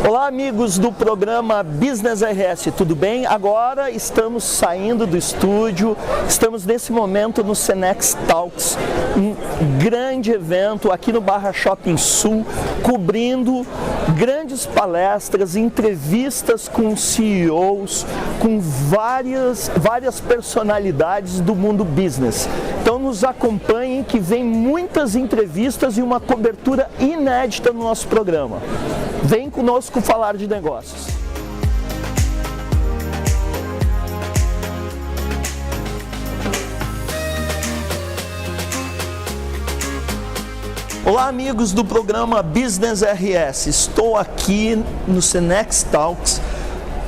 Olá, amigos do programa Business RS, tudo bem? Agora estamos saindo do estúdio, estamos nesse momento no Cenex Talks, um grande evento aqui no Barra Shopping Sul, cobrindo grandes palestras, entrevistas com CEOs, com várias personalidades do mundo business. Então nos acompanhem que vem muitas entrevistas e uma cobertura inédita no nosso programa. Vem conosco falar de negócios. Olá, amigos do programa Business RS. Estou aqui no Cenex Talks,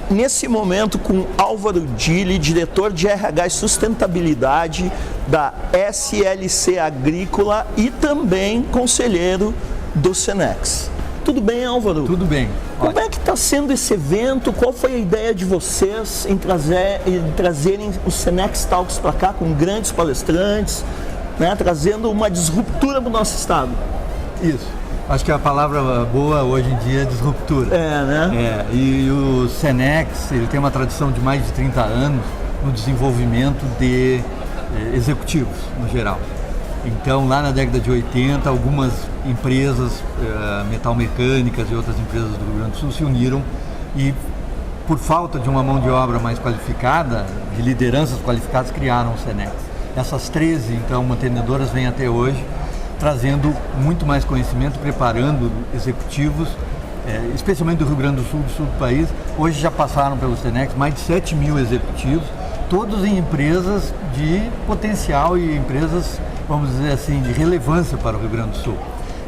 nesse momento com Álvaro Dili, diretor de RH e sustentabilidade da SLC Agrícola e também conselheiro do Cenex. Tudo bem, Álvaro? Tudo bem. Como é que está sendo esse evento? Qual foi a ideia de vocês em trazerem os Cenex Talks para cá com grandes palestrantes, né, trazendo uma disruptura para o nosso estado? Isso. Acho que a palavra boa hoje em dia é disruptura. E o Cenex, ele tem uma tradição de mais de 30 anos no desenvolvimento de executivos, no geral. Então, lá na década de 80, algumas empresas metalmecânicas e outras empresas do Rio Grande do Sul se uniram e, por falta de uma mão de obra mais qualificada, de lideranças qualificadas, criaram o Cenex. Essas 13, então, mantenedoras vêm até hoje, trazendo muito mais conhecimento, preparando executivos, especialmente do Rio Grande do Sul do país. Hoje já passaram pelo Cenex mais de 7 mil executivos, todos em empresas de potencial e empresas, vamos dizer assim, de relevância para o Rio Grande do Sul.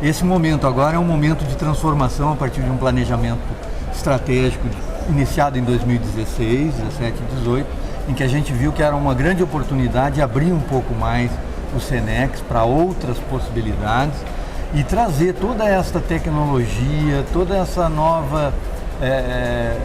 Esse momento agora é um momento de transformação a partir de um planejamento estratégico iniciado em 2016, 17 e 18, em que a gente viu que era uma grande oportunidade de abrir um pouco mais o Cenex para outras possibilidades e trazer toda essa tecnologia, toda essa nova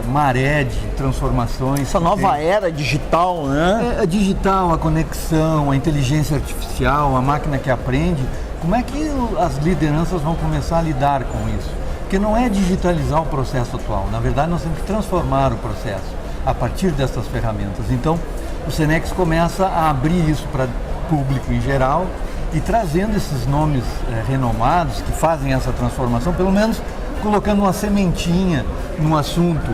maré de transformações. Essa nova era digital, né? A digital, a conexão, a inteligência artificial, a máquina que aprende. Como é que as lideranças vão começar a lidar com isso? Porque não é digitalizar o processo atual. Na verdade, nós temos que transformar o processo a partir dessas ferramentas. Então, o Cenex começa a abrir isso para o público em geral e trazendo esses nomes renomados que fazem essa transformação, pelo menos colocando uma sementinha no assunto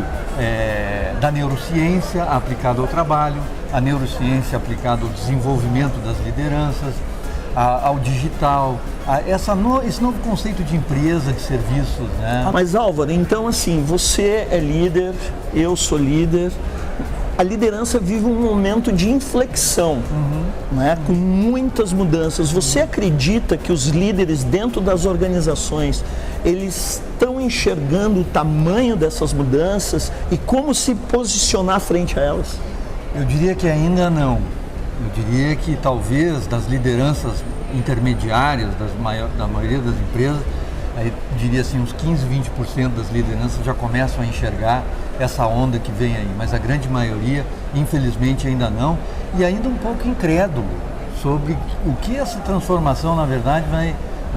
da neurociência aplicada ao trabalho, a neurociência aplicada ao desenvolvimento das lideranças, ao digital, esse novo conceito de empresa, de serviços, né? Mas, Álvaro, então assim, você é líder, eu sou líder. A liderança vive um momento de inflexão, né, com muitas mudanças. Você acredita que os líderes dentro das organizações, eles estão enxergando o tamanho dessas mudanças e como se posicionar frente a elas? Eu diria que ainda não. Eu diria que talvez das lideranças intermediárias, da maioria das empresas, aí diria assim, uns 15, 20% das lideranças já começam a enxergar essa onda que vem aí, mas a grande maioria, infelizmente, ainda não, e ainda um pouco incrédulo sobre o que essa transformação, na verdade,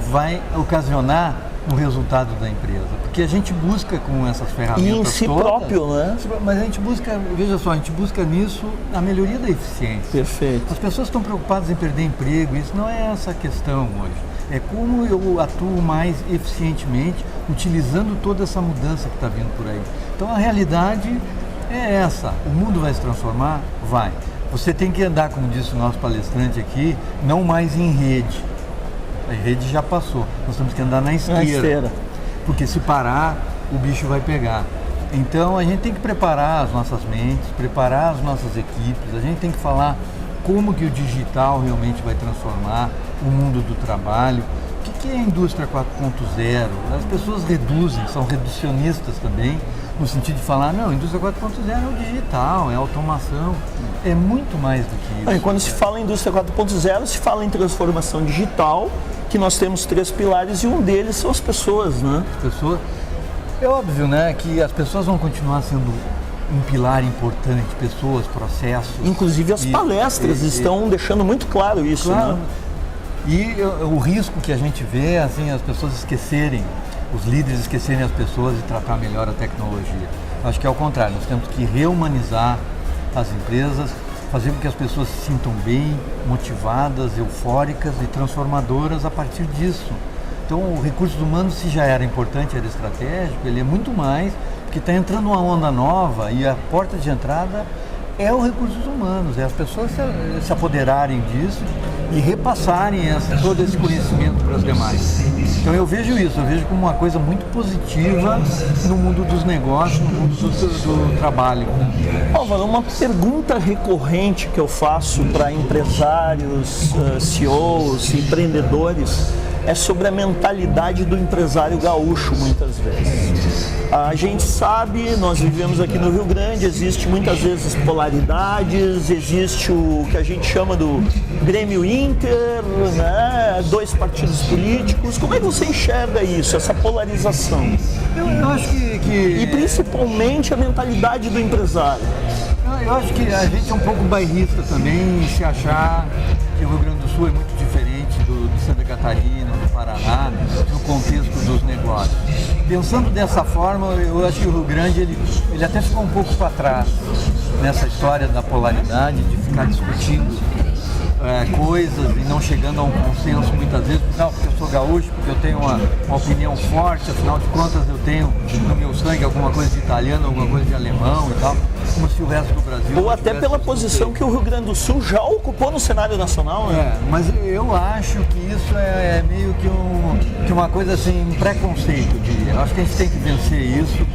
vai ocasionar no resultado da empresa. Porque a gente busca com essas ferramentas e em si todas, próprio, né? Mas a gente busca, veja só, a gente busca nisso a melhoria da eficiência. Perfeito. As pessoas estão preocupadas em perder emprego, isso não é essa a questão hoje. É como eu atuo mais eficientemente, utilizando toda essa mudança que está vindo por aí. Então a realidade é essa, o mundo vai se transformar? Vai. Você tem que andar, como disse o nosso palestrante aqui, não mais em rede. A rede já passou, nós temos que andar na esteira. Porque se parar, o bicho vai pegar. Então a gente tem que preparar as nossas mentes, preparar as nossas equipes, a gente tem que falar como que o digital realmente vai transformar o mundo do trabalho. O que é a indústria 4.0? As pessoas reduzem, são reducionistas também, no sentido de falar, não, a indústria 4.0 é o digital, é a automação, é muito mais do que isso. E quando se fala em indústria 4.0, se fala em transformação digital, que nós temos 3 pilares e um deles são as pessoas, né? As pessoas, é óbvio, né, que as pessoas vão continuar sendo um pilar importante, pessoas, processos. Inclusive as palestras estão deixando muito claro isso, claro, né? E o risco que a gente vê, assim, as pessoas esquecerem os líderes esquecerem as pessoas e tratar melhor a tecnologia. Acho que é o contrário, nós temos que rehumanizar as empresas, fazer com que as pessoas se sintam bem, motivadas, eufóricas e transformadoras a partir disso. Então, o recursos humanos, se já era importante, era estratégico, ele é muito mais, porque está entrando uma onda nova e a porta de entrada é os recursos humanos, é as pessoas se apoderarem disso e repassarem todo esse conhecimento para os demais. Então eu vejo isso, eu vejo como uma coisa muito positiva no mundo dos negócios, no mundo do trabalho. Álvaro, uma pergunta recorrente que eu faço para empresários, CEOs, empreendedores, é sobre a mentalidade do empresário gaúcho, muitas vezes. A gente sabe, nós vivemos aqui no Rio Grande, existe muitas vezes polaridades, existe o que a gente chama do Grêmio Inter, né? 2 partidos políticos. Como é que você enxerga isso, essa polarização? Eu acho que... E principalmente a mentalidade do empresário. Eu acho que a gente é um pouco bairrista também, se achar que o Rio Grande do Sul é muito diferente de Santa Catarina, do Paraná, no contexto dos negócios. Pensando dessa forma, eu acho que o Rio Grande ele até ficou um pouco para trás nessa história da polaridade, de ficar discutindo coisas e não chegando a um consenso muitas vezes, não, porque eu sou gaúcho, porque eu tenho uma opinião forte, afinal de contas eu tenho no meu sangue alguma coisa de italiano, alguma coisa de alemão e tal, como se o resto do Brasil... Ou até pela posição que o Rio Grande do Sul já ocupou no cenário nacional, né? Mas eu acho que isso é meio que uma coisa assim, um preconceito, eu diria. Eu acho que a gente tem que vencer isso.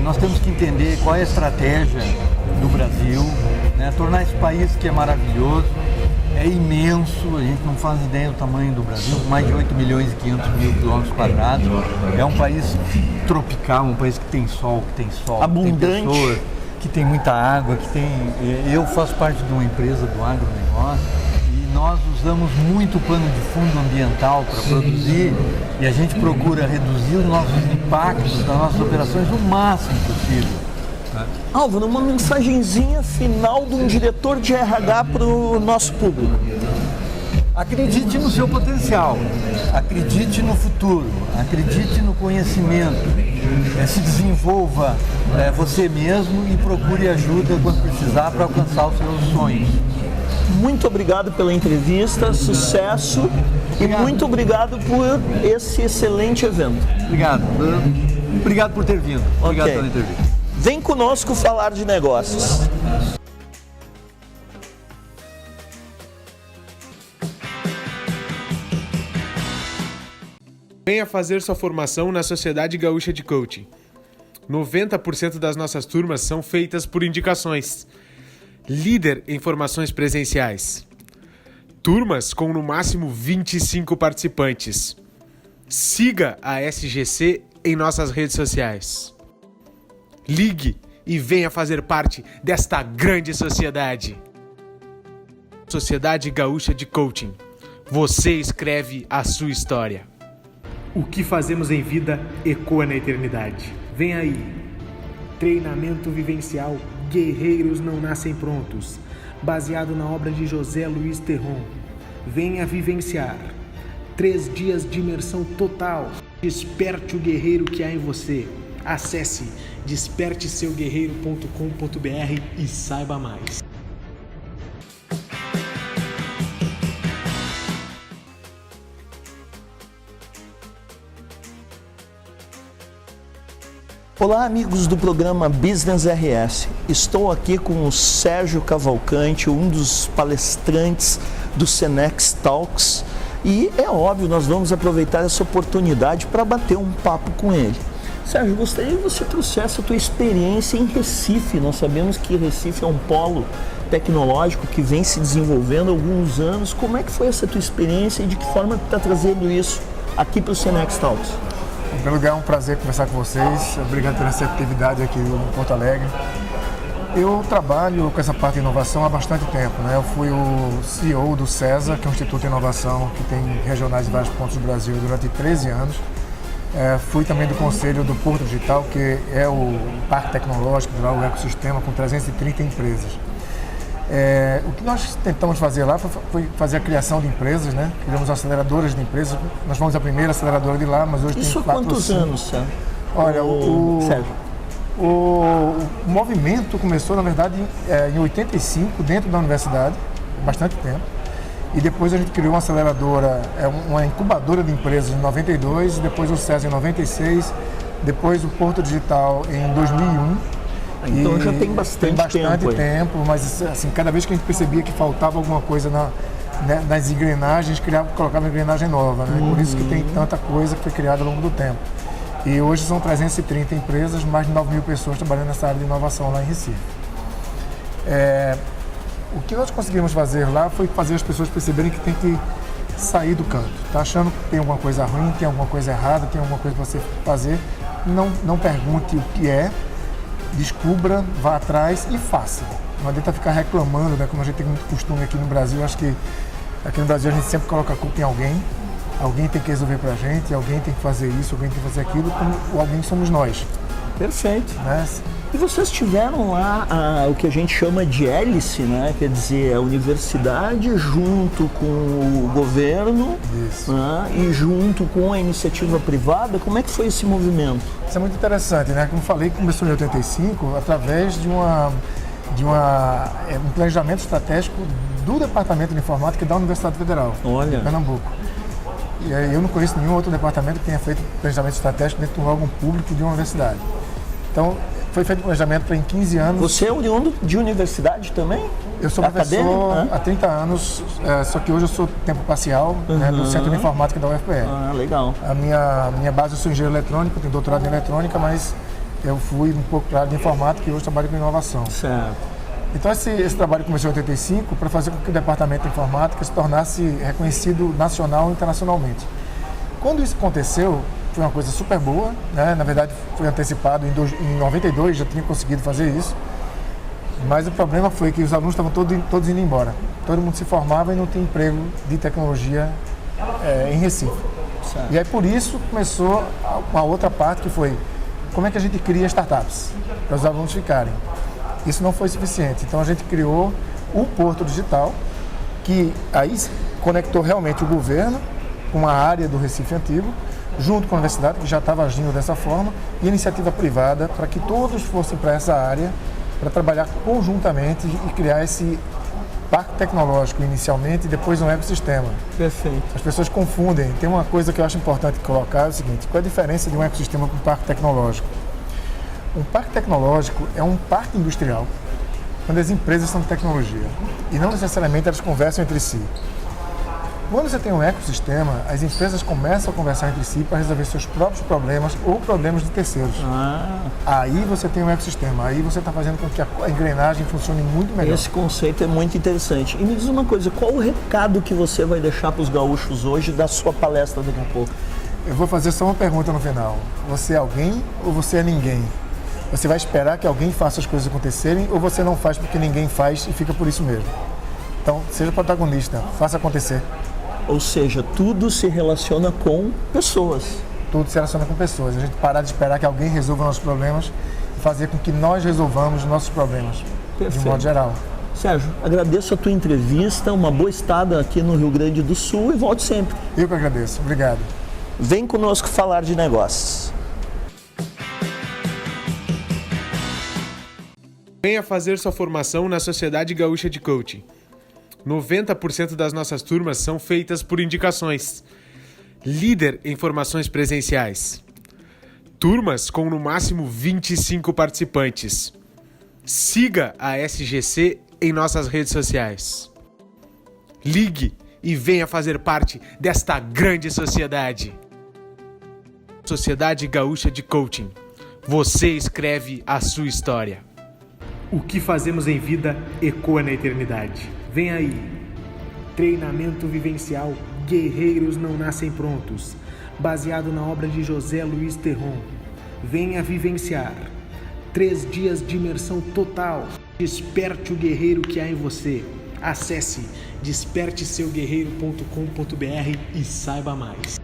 Nós temos que entender qual é a estratégia do Brasil, né? Tornar esse país que é maravilhoso, é imenso, a gente não faz ideia do tamanho do Brasil, mais de 8 milhões e 500 mil quilômetros quadrados. É um país tropical, um país que tem sol, abundante, que tem pessoas, que tem muita água, que tem... Eu faço parte de uma empresa do agronegócio e nós usamos muito pano de fundo ambiental para produzir e a gente procura reduzir os nossos impactos das nossas operações o máximo possível. Álvaro, uma mensagenzinha final de um diretor de RH para o nosso público. Acredite no seu potencial, acredite no futuro, acredite no conhecimento, se desenvolva você mesmo e procure ajuda quando precisar para alcançar os seus sonhos. Muito obrigado pela entrevista, sucesso. Obrigado. E muito obrigado por esse excelente evento. Obrigado por ter vindo. Obrigado pela entrevista. Vem conosco falar de negócios. Venha fazer sua formação na Sociedade Gaúcha de Coaching. 90% das nossas turmas são feitas por indicações. Líder em formações presenciais. Turmas com no máximo 25 participantes. Siga a SGC em nossas redes sociais. Ligue e venha fazer parte desta grande sociedade. Sociedade Gaúcha de Coaching. Você escreve a sua história. O que fazemos em vida ecoa na eternidade. Vem aí. Treinamento vivencial Guerreiros Não Nascem Prontos. Baseado na obra de José Luiz Terron. Venha vivenciar. 3 dias de imersão total. Desperte o guerreiro que há em você. Acesse desperteseuguerreiro.com.br e saiba mais. Olá, amigos do programa Business RS. Estou aqui com o Sérgio Cavalcante, um dos palestrantes do Senex Talks, e é óbvio, nós vamos aproveitar essa oportunidade para bater um papo com ele. Sérgio, gostaria que você trouxesse a tua experiência em Recife. Nós sabemos que Recife é um polo tecnológico que vem se desenvolvendo há alguns anos. Como é que foi essa tua experiência e de que forma tu está trazendo isso aqui para o Senex Talks? Em primeiro lugar, é um prazer conversar com vocês. Obrigado pela atividade aqui em Porto Alegre. Eu trabalho com essa parte de inovação há bastante tempo, né? Eu fui o CEO do CESA, que é um Instituto de Inovação que tem regionais em vários pontos do Brasil durante 13 anos. Fui também do conselho do Porto Digital, que é o parque tecnológico, o ecossistema com 330 empresas. O que nós tentamos fazer lá foi fazer a criação de empresas, né? Criamos aceleradoras de empresas. Nós fomos a primeira aceleradora de lá, mas hoje Isso tem 4 ou 5. Isso há quantos anos, Sérgio? Olha, Sérgio. O movimento começou, na verdade, em 85, dentro da universidade, bastante tempo. E depois a gente criou uma aceleradora, uma incubadora de empresas em 92, depois o César em 96, depois o Porto Digital em 2001. Então já tem bastante tempo, mas assim, cada vez que a gente percebia que faltava alguma coisa nas engrenagens, colocava uma engrenagem nova, né? Por isso que tem tanta coisa que foi criada ao longo do tempo. E hoje são 330 empresas, mais de 9 mil pessoas trabalhando nessa área de inovação lá em Recife. O que nós conseguimos fazer lá foi fazer as pessoas perceberem que tem que sair do canto. Tá achando que tem alguma coisa ruim, tem alguma coisa errada, tem alguma coisa para você fazer, não pergunte o que é, descubra, vá atrás e faça. Não adianta ficar reclamando, né? Como a gente tem muito costume aqui no Brasil. Acho que aqui no Brasil a gente sempre coloca a culpa em alguém. Alguém tem que resolver pra gente, alguém tem que fazer isso, alguém tem que fazer aquilo, como alguém somos nós. Perfeito. Né? E vocês tiveram lá o que a gente chama de hélice, né? Quer dizer, a universidade junto com o governo, né? E junto com a iniciativa privada. Como é que foi esse movimento? Isso é muito interessante, né? Como falei, começou em 85 através de um planejamento estratégico do Departamento de Informática da Universidade Federal de Pernambuco. E aí eu não conheço nenhum outro departamento que tenha feito planejamento estratégico dentro de um órgão público de uma universidade. Então, foi feito planejamento para em 15 anos... Você é oriundo de universidade também? Eu sou professor há 30 anos, só que hoje eu sou tempo parcial, né, do Centro de Informática da UFPE. Legal. A minha base, eu sou engenheiro eletrônico, tenho doutorado em eletrônica, mas eu fui um pouco para a área de informática e hoje trabalho com inovação. Certo. Então esse trabalho começou em 85 para fazer com que o Departamento de Informática se tornasse reconhecido nacional e internacionalmente. Quando isso aconteceu, foi uma coisa super boa, né? Na verdade foi antecipado, em 92 já tinha conseguido fazer isso, mas o problema foi que os alunos estavam todos indo embora. Todo mundo se formava e não tinha emprego de tecnologia em Recife. Certo. E aí por isso começou uma outra parte que foi como é que a gente cria startups para os alunos ficarem. Isso não foi suficiente, então a gente criou o Porto Digital, que aí conectou realmente o governo com a área do Recife Antigo, junto com a universidade, que já estava agindo dessa forma, e a iniciativa privada, para que todos fossem para essa área, para trabalhar conjuntamente e criar esse parque tecnológico inicialmente e depois um ecossistema. Perfeito. As pessoas confundem. Tem uma coisa que eu acho importante colocar, é o seguinte: qual é a diferença de um ecossistema para um parque tecnológico? Um parque tecnológico é um parque industrial, onde as empresas são de tecnologia e não necessariamente elas conversam entre si. Quando você tem um ecossistema, as empresas começam a conversar entre si para resolver seus próprios problemas ou problemas de terceiros. Aí você tem um ecossistema, aí você está fazendo com que a engrenagem funcione muito melhor. Esse conceito é muito interessante. E me diz uma coisa, qual o recado que você vai deixar para os gaúchos hoje da sua palestra daqui a pouco? Eu vou fazer só uma pergunta no final. Você é alguém ou você é ninguém? Você vai esperar que alguém faça as coisas acontecerem ou você não faz porque ninguém faz e fica por isso mesmo? Então, seja protagonista, faça acontecer. Ou seja, tudo se relaciona com pessoas. Tudo se relaciona com pessoas. A gente parar de esperar que alguém resolva nossos problemas e fazer com que nós resolvamos nossos problemas. Perfeito. De modo geral. Sérgio, agradeço a tua entrevista, uma boa estada aqui no Rio Grande do Sul e volte sempre. Eu que agradeço. Obrigado. Vem conosco falar de negócios. Venha fazer sua formação na Sociedade Gaúcha de Coaching. 90% das nossas turmas são feitas por indicações. Líder em formações presenciais. Turmas com no máximo 25 participantes. Siga a SGC em nossas redes sociais. Ligue e venha fazer parte desta grande sociedade. Sociedade Gaúcha de Coaching. Você escreve a sua história. O que fazemos em vida ecoa na eternidade. Vem aí. Treinamento vivencial Guerreiros Não Nascem Prontos, baseado na obra de José Luiz Terron. Venha vivenciar. 3 dias de imersão total. Desperte o guerreiro que há em você. Acesse desperteseuguerreiro.com.br e saiba mais.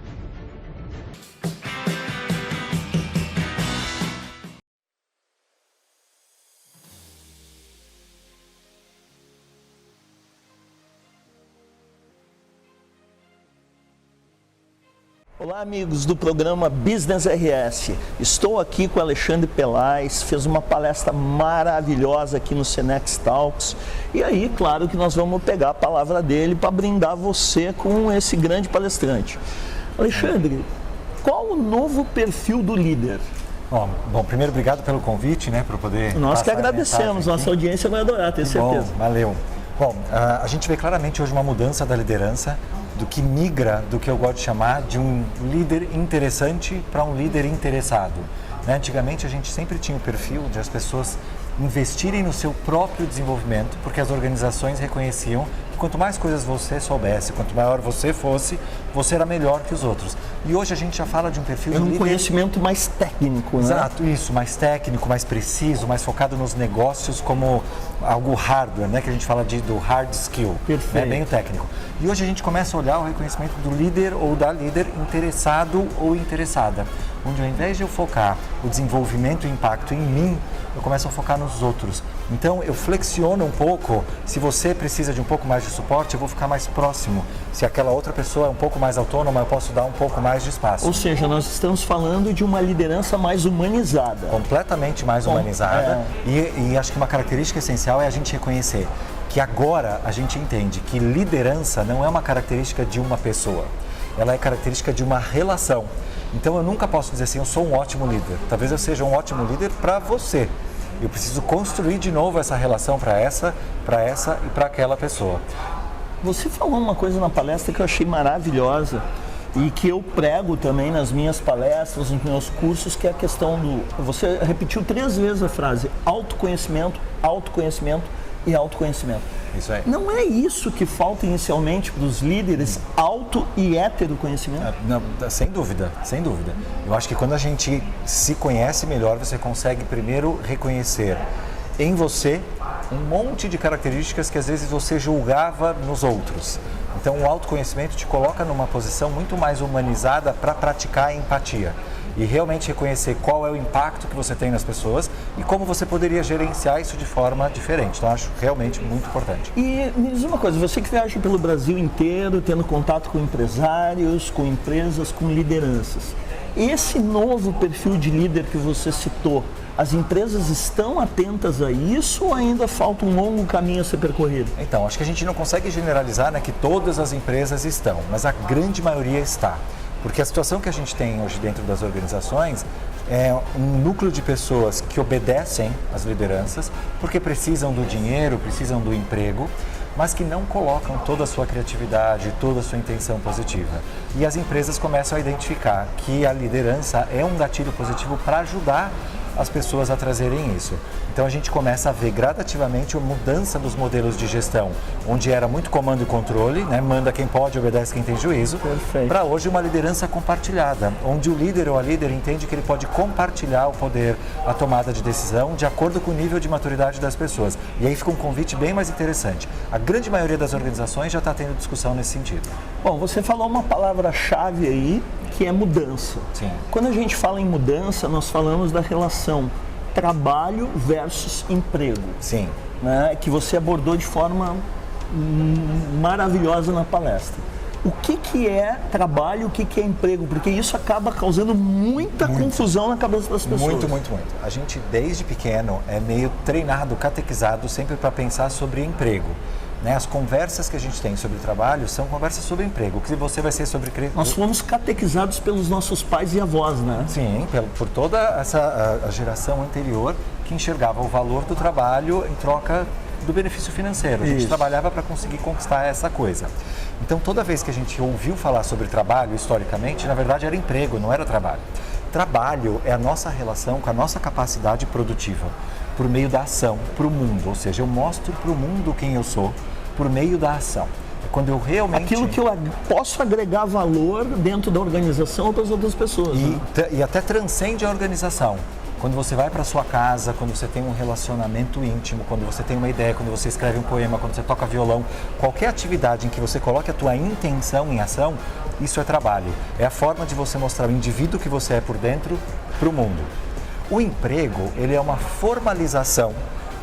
Olá, amigos do programa Business RS. Estou aqui com o Alexandre Pelais, fez uma palestra maravilhosa aqui no Cenex Talks. E aí, claro que nós vamos pegar a palavra dele para brindar você com esse grande palestrante. Alexandre, qual o novo perfil do líder? Bom, primeiro, obrigado pelo convite, né, para poder... Nós que agradecemos, nossa audiência vai adorar, tenho certeza. Bom, valeu. Bom, a gente vê claramente hoje uma mudança da liderança, do que migra, do que eu gosto de chamar de um líder interessante para um líder interessado. Né? Antigamente a gente sempre tinha o perfil de as pessoas investirem no seu próprio desenvolvimento, porque as organizações reconheciam que quanto mais coisas você soubesse, quanto maior você fosse, você era melhor que os outros. E hoje a gente já fala de um perfil de líder... conhecimento mais técnico, né? Exato, isso, mais técnico, mais preciso, mais focado nos negócios como algo hardware, né? Que a gente fala do hard skill, né? Bem o técnico. E hoje a gente começa a olhar o reconhecimento do líder ou da líder interessado ou interessada, onde ao invés de eu focar o desenvolvimento e o impacto em mim, eu começo a focar nos outros. Então eu flexiono um pouco, se você precisa de um pouco mais de suporte, eu vou ficar mais próximo. Se aquela outra pessoa é um pouco mais autônoma, eu posso dar um pouco mais de espaço. Ou seja, nós estamos falando de uma liderança mais humanizada. Completamente mais humanizada. E acho que uma característica essencial é a gente reconhecer que agora a gente entende que liderança não é uma característica de uma pessoa, ela é característica de uma relação. Então eu nunca posso dizer assim, eu sou um ótimo líder. Talvez eu seja um ótimo líder para você. Eu preciso construir de novo essa relação para essa e para aquela pessoa. Você falou uma coisa na palestra que eu achei maravilhosa e que eu prego também nas minhas palestras, nos meus cursos, que é a questão do... Você repetiu 3 vezes a frase autoconhecimento, autoconhecimento e autoconhecimento. Isso aí. Não é isso que falta inicialmente para os líderes, auto e heteroconhecimento? Não, sem dúvida, sem dúvida. Eu acho que quando a gente se conhece melhor, você consegue primeiro reconhecer em você um monte de características que às vezes você julgava nos outros. Então o autoconhecimento te coloca numa posição muito mais humanizada para praticar a empatia e realmente reconhecer qual é o impacto que você tem nas pessoas e como você poderia gerenciar isso de forma diferente. Então, acho realmente muito importante. E me diz uma coisa, você que viaja pelo Brasil inteiro, tendo contato com empresários, com empresas, com lideranças, esse novo perfil de líder que você citou, as empresas estão atentas a isso ou ainda falta um longo caminho a ser percorrido? Então, acho que a gente não consegue generalizar, né, que todas as empresas estão, mas a grande maioria está. Porque a situação que a gente tem hoje dentro das organizações é um núcleo de pessoas que obedecem às lideranças porque precisam do dinheiro, precisam do emprego, mas que não colocam toda a sua criatividade, toda a sua intenção positiva. E as empresas começam a identificar que a liderança é um gatilho positivo para ajudar as pessoas a trazerem isso. Então a gente começa a ver gradativamente a mudança dos modelos de gestão, onde era muito comando e controle, né? Manda quem pode, obedece quem tem juízo, para hoje uma liderança compartilhada, onde o líder ou a líder entende que ele pode compartilhar o poder, a tomada de decisão, de acordo com o nível de maturidade das pessoas. E aí fica um convite bem mais interessante. A grande maioria das organizações já está tendo discussão nesse sentido. Bom, você falou uma palavra-chave aí, que é mudança. Sim. Quando a gente fala em mudança, nós falamos da relação trabalho versus emprego. Sim. Né, que você abordou de forma maravilhosa na palestra. O que é trabalho, o que é emprego? Porque isso acaba causando muita confusão na cabeça das pessoas. Muito. A gente, desde pequeno, é meio treinado, catequizado sempre para pensar sobre emprego. Né? As conversas que a gente tem sobre trabalho são conversas sobre emprego. O que você vai ser sobre... Nós fomos catequizados pelos nossos pais e avós, né? Sim, por toda essa a geração anterior que enxergava o valor do trabalho em troca do benefício financeiro. A gente trabalhava para conseguir conquistar essa coisa. Então, toda vez que a gente ouviu falar sobre trabalho, historicamente, na verdade era emprego, não era trabalho. Trabalho é a nossa relação com a nossa capacidade produtiva, por meio da ação, para o mundo. Ou seja, eu mostro para o mundo quem eu sou, por meio da ação. É quando eu realmente... Aquilo que eu posso agregar valor dentro da organização ou para as outras pessoas. E até transcende a organização. Quando você vai para sua casa, quando você tem um relacionamento íntimo, quando você tem uma ideia, quando você escreve um poema, quando você toca violão, qualquer atividade em que você coloque a tua intenção em ação, isso é trabalho. É a forma de você mostrar o indivíduo que você é por dentro para o mundo. O emprego, ele é uma formalização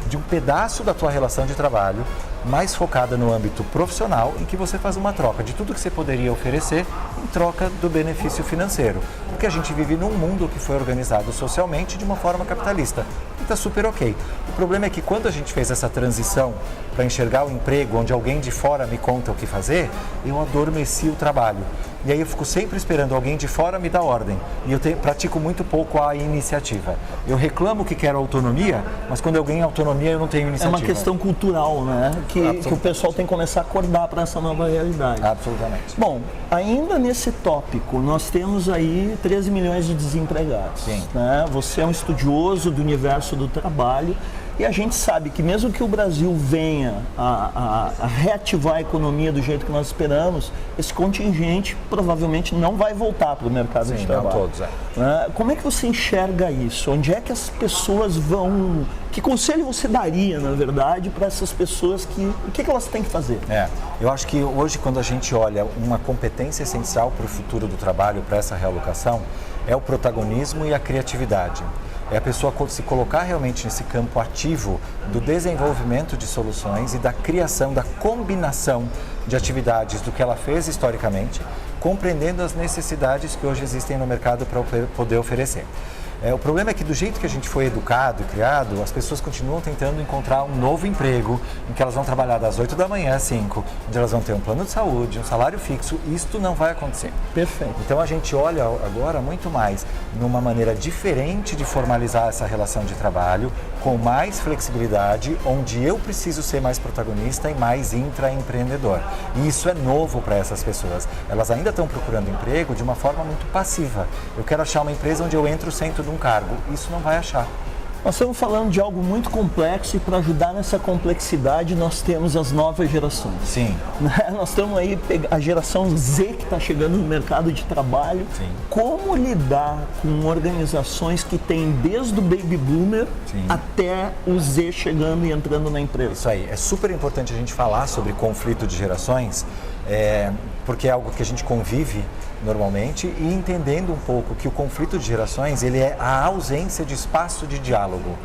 de um pedaço da tua relação de trabalho, mais focada no âmbito profissional, em que você faz uma troca de tudo que você poderia oferecer em troca do benefício financeiro. Porque a gente vive num mundo que foi organizado socialmente de uma forma capitalista. E está super ok. O problema é que quando a gente fez essa transição para enxergar o emprego, onde alguém de fora me conta o que fazer, eu adormeci o trabalho. E aí eu fico sempre esperando alguém de fora me dar ordem. E eu pratico muito pouco a iniciativa. Eu reclamo que quero autonomia, mas quando eu ganho autonomia eu não tenho iniciativa. É uma questão cultural, né? Que o pessoal tem que começar a acordar para essa nova realidade. Absolutamente. Bom, ainda nesse tópico, nós temos aí 13 milhões de desempregados. Sim. Né? Você é um estudioso do universo do trabalho. E a gente sabe que mesmo que o Brasil venha a reativar a economia do jeito que nós esperamos, esse contingente provavelmente não vai voltar para o mercado de trabalho. Não todos, Como é que você enxerga isso? Onde é que as pessoas vão... Que conselho você daria, na verdade, para essas pessoas o que elas têm que fazer? Eu acho que hoje, quando a gente olha uma competência essencial para o futuro do trabalho, para essa realocação, é o protagonismo e a criatividade. É a pessoa se colocar realmente nesse campo ativo do desenvolvimento de soluções e da criação, da combinação de atividades do que ela fez historicamente, compreendendo as necessidades que hoje existem no mercado para poder oferecer. O problema é que do jeito que a gente foi educado e criado, as pessoas continuam tentando encontrar um novo emprego em que elas vão trabalhar das 8 da manhã às 5, onde elas vão ter um plano de saúde, um salário fixo. Isto não vai acontecer. Perfeito. Então a gente olha agora muito mais numa maneira diferente de formalizar essa relação de trabalho, com mais flexibilidade, onde eu preciso ser mais protagonista e mais intraempreendedor. E isso é novo para essas pessoas. Elas ainda estão procurando emprego de uma forma muito passiva. Eu quero achar uma empresa onde eu entro, sento de um cargo. Isso não vai achar. Nós estamos falando de algo muito complexo e para ajudar nessa complexidade nós temos as novas gerações. Sim. Nós estamos aí, a geração Z que está chegando no mercado de trabalho. Sim. Como lidar com organizações que têm desde o Baby Boomer Sim. até o Z chegando e entrando na empresa? Isso aí. É super importante a gente falar sobre conflito de gerações, porque é algo que a gente convive normalmente, e entendendo um pouco que o conflito de gerações ele é a ausência de espaço de diálogo,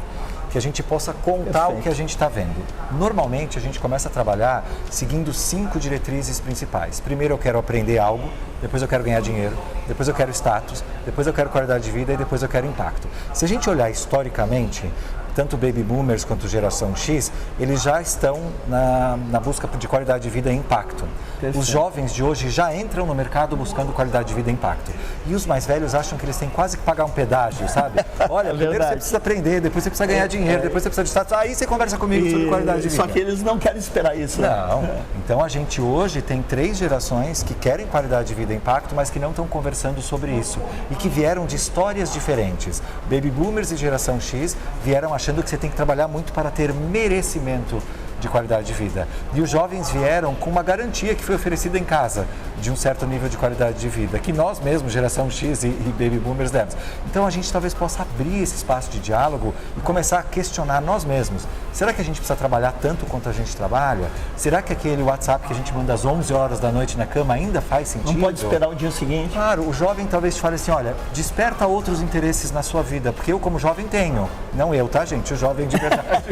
que a gente possa contar o que a gente está vendo. Normalmente a gente começa a trabalhar seguindo 5 diretrizes principais. Primeiro eu quero aprender algo, depois eu quero ganhar dinheiro, depois eu quero status, depois eu quero qualidade de vida e depois eu quero impacto. Se a gente olhar historicamente, tanto Baby Boomers quanto Geração X, eles já estão na busca de qualidade de vida e impacto. Perfeito. Os jovens de hoje já entram no mercado buscando qualidade de vida e impacto. E os mais velhos acham que eles têm quase que pagar um pedágio, sabe? Olha, primeiro você precisa aprender, depois você precisa ganhar dinheiro, depois você precisa de status, aí você conversa comigo sobre qualidade de vida. Só que eles não querem esperar isso. Não. Então a gente hoje tem 3 gerações que querem qualidade de vida e impacto, mas que não estão conversando sobre isso. E que vieram de histórias diferentes. Baby Boomers e Geração X vieram achando que você tem que trabalhar muito para ter merecimento de qualidade de vida. E os jovens vieram com uma garantia que foi oferecida em casa, de um certo nível de qualidade de vida, que nós mesmos, Geração X e Baby Boomers, demos. Então a gente talvez possa abrir esse espaço de diálogo e começar a questionar nós mesmos. Será que a gente precisa trabalhar tanto quanto a gente trabalha? Será que aquele WhatsApp que a gente manda às 11 horas da noite na cama ainda faz sentido? Não pode esperar o dia seguinte? Claro, o jovem talvez te fale assim, olha, desperta outros interesses na sua vida, porque eu como jovem tenho. Não eu, tá gente? O jovem de verdade.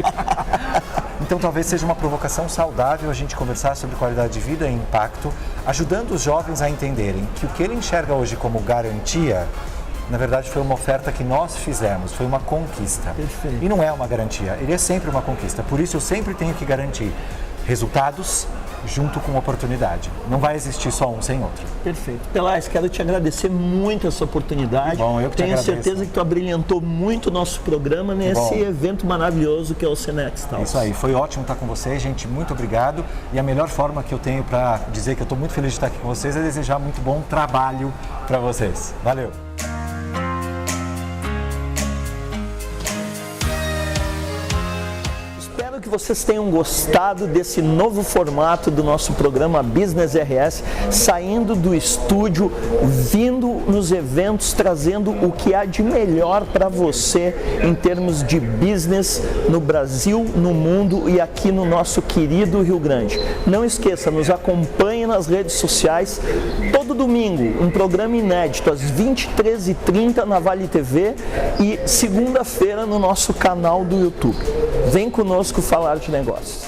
Então talvez seja uma provocação saudável a gente conversar sobre qualidade de vida e impacto, ajudando os jovens a entenderem que o que ele enxerga hoje como garantia, na verdade foi uma oferta que nós fizemos, foi uma conquista. Perfeito. E não é uma garantia, ele é sempre uma conquista. Por isso eu sempre tenho que garantir resultados junto com oportunidade. Não vai existir só um sem outro. Perfeito. Pelais, quero te agradecer muito essa oportunidade. Bom, eu que te agradeço. Tenho certeza que tu abrilhantou muito o nosso programa nesse evento maravilhoso que é o Cenex Talks. Isso aí, foi ótimo estar com vocês, gente, muito obrigado. E a melhor forma que eu tenho para dizer que eu estou muito feliz de estar aqui com vocês é desejar muito bom trabalho para vocês. Valeu! Que vocês tenham gostado desse novo formato do nosso programa Business RS, saindo do estúdio, vindo nos eventos, trazendo o que há de melhor para você em termos de business no Brasil, no mundo e aqui no nosso querido Rio Grande. Não esqueça, nos acompanhe nas redes sociais. Todo domingo, um programa inédito às 23h30 na Vale TV e segunda-feira no nosso canal do YouTube. Vem conosco falar de negócios.